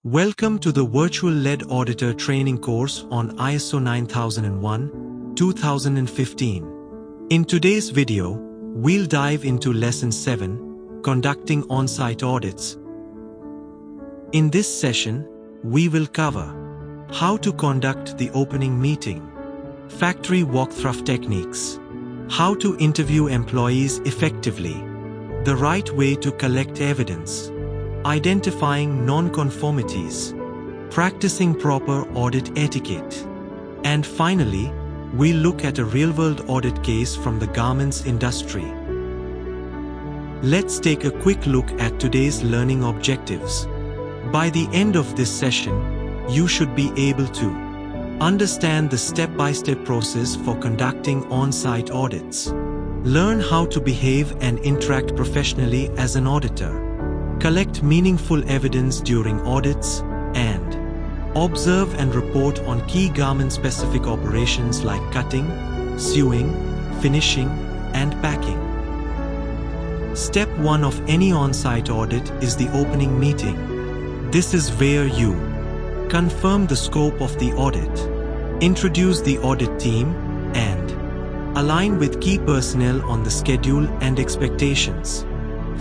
Welcome to the Virtual Lead Auditor training course on ISO 9001-2015. In today's video, we'll dive into Lesson 7, Conducting On-Site Audits. In this session, we will cover how to conduct the opening meeting, factory walkthrough techniques, how to interview employees effectively, the right way to collect evidence, identifying non-conformities, practicing proper audit etiquette, and finally, we'll look at a real-world audit case from the garments industry. Let's take a quick look at today's learning objectives. By the end of this session, you should be able to understand the step-by-step process for conducting on-site audits, learn how to behave and interact professionally as an auditor, collect meaningful evidence during audits, and observe and report on key garment-specific operations like cutting, sewing, finishing, and packing. Step 1 of any on-site audit is the opening meeting. This is where you confirm the scope of the audit, introduce the audit team, and align with key personnel on the schedule and expectations.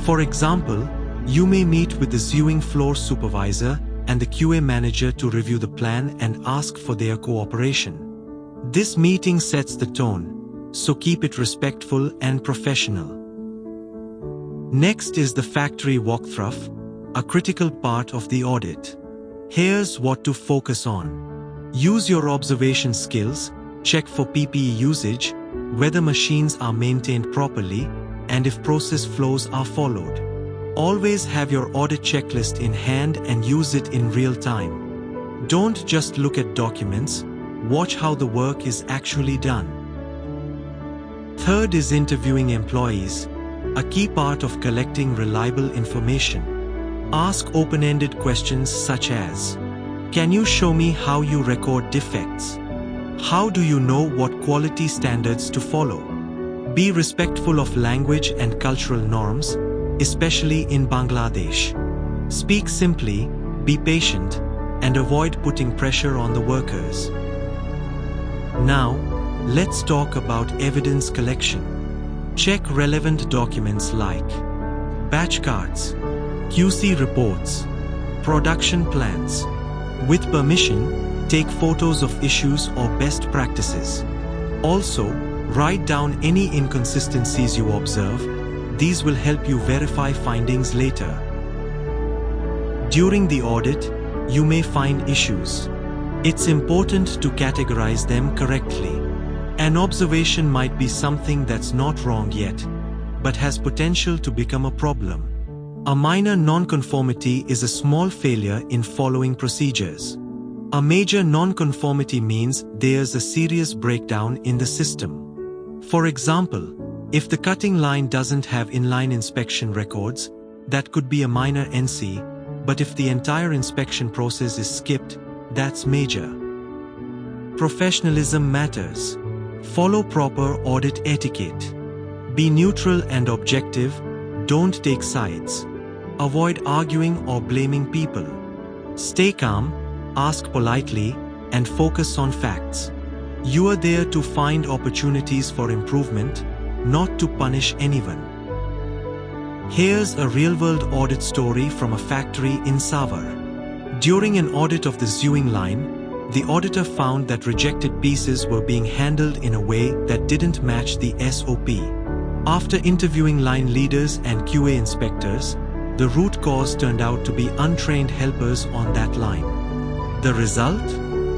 For example, you may meet with the sewing floor supervisor and the QA manager to review the plan and ask for their cooperation. This meeting sets the tone, so keep it respectful and professional. Next is the factory walkthrough, a critical part of the audit. Here's what to focus on. Use your observation skills, check for PPE usage, whether machines are maintained properly, and if process flows are followed. Always have your audit checklist in hand and use it in real time. Don't just look at documents, watch how the work is actually done. Third is interviewing employees, a key part of collecting reliable information. Ask open-ended questions such as, can you show me how you record defects? How do you know what quality standards to follow? Be respectful of language and cultural norms, especially in Bangladesh. Speak simply, be patient, and avoid putting pressure on the workers. Now, let's talk about evidence collection. Check relevant documents like batch cards, QC reports, production plans. With permission, take photos of issues or best practices. Also, write down any inconsistencies you observe. These will help you verify findings later. During the audit, you may find issues. It's important to categorize them correctly. An observation might be something that's not wrong yet, but has potential to become a problem. A minor nonconformity is a small failure in following procedures. A major nonconformity means there's a serious breakdown in the system. For example, if the cutting line doesn't have inline inspection records, that could be a minor NC, but if the entire inspection process is skipped, that's major. Professionalism matters. Follow proper audit etiquette. Be neutral and objective, don't take sides. Avoid arguing or blaming people. Stay calm, ask politely, and focus on facts. You are there to find opportunities for improvement, not to punish anyone. Here's a real-world audit story from a factory in Savar. During an audit of the sewing line, the auditor found that rejected pieces were being handled in a way that didn't match the SOP. After interviewing line leaders and QA inspectors, the root cause turned out to be untrained helpers on that line. The result?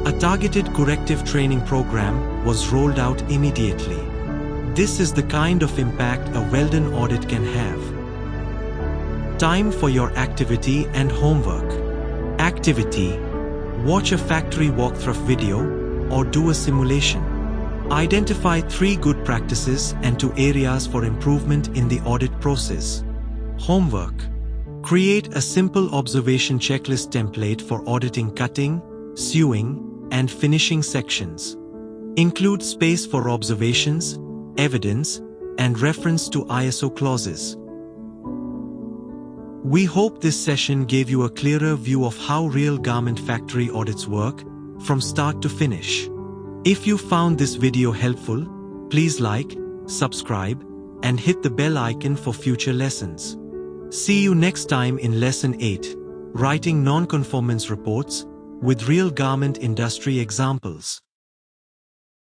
A targeted corrective training program was rolled out immediately. This is the kind of impact a well-done audit can have. Time for your activity and homework. Activity: watch a factory walkthrough video or do a simulation. Identify 3 good practices and 2 areas for improvement in the audit process. Homework: create a simple observation checklist template for auditing cutting, sewing, and finishing sections. Include space for observations, evidence, and reference to ISO clauses. We hope this session gave you a clearer view of how real garment factory audits work, from start to finish. If you found this video helpful, please like, subscribe, and hit the bell icon for future lessons. See you next time in Lesson 8, Writing Non-Conformance Reports, with real garment industry examples.